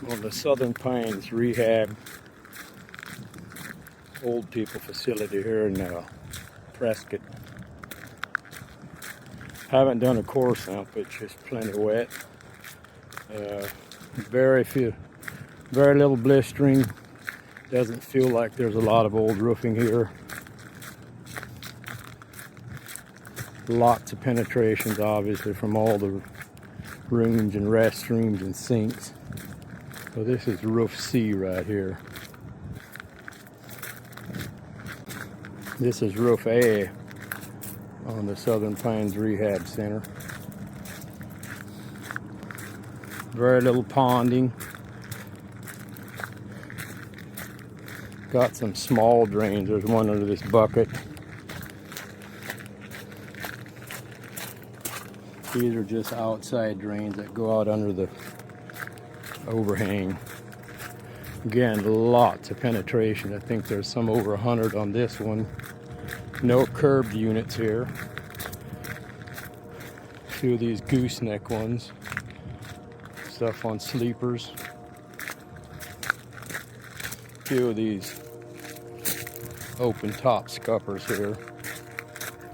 on the Southern Pines Rehab old people facility here in Prescott. Haven't done a core sample, it's just plenty wet. Very little blistering. Doesn't feel like there's a lot of old roofing here. Lots of penetrations, obviously, from all the rooms and restrooms and sinks. So this is roof C right here. This is roof A on the Southern Pines Rehab Center. Very little ponding. Got some small drains. There's one under this bucket. These are just outside drains that go out under the overhang. Again, lots of penetration. I think there's some over 100 on this one. No curved units here. A few of these gooseneck ones. Stuff on sleepers. A few of these open top scuppers here.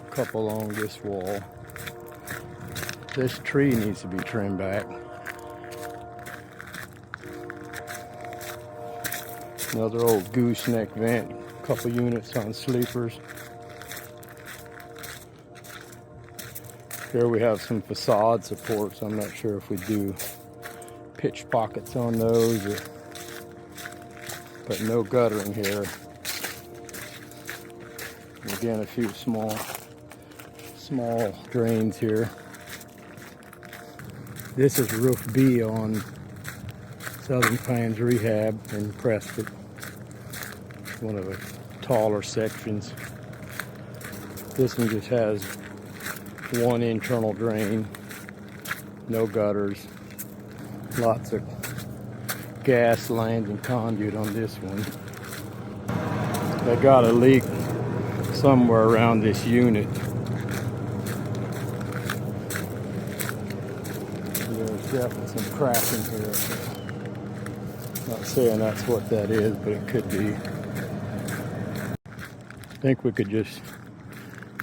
A couple along this wall. This tree needs to be trimmed back. Another old gooseneck vent. A couple units on sleepers. Here we have some facade supports. I'm not sure if we do pitch pockets on those, but no guttering here. And again, a few small drains here. This is roof B on Southern Pines Rehab in Prescott. One of the taller sections. This one just has one internal drain, no gutters, lots of gas lines and conduit on this one. They got a leak somewhere around this unit. There's definitely some cracking here. Not saying that's what that is, but it could be. I think we could just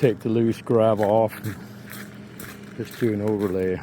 take the loose gravel off and just do an overlay.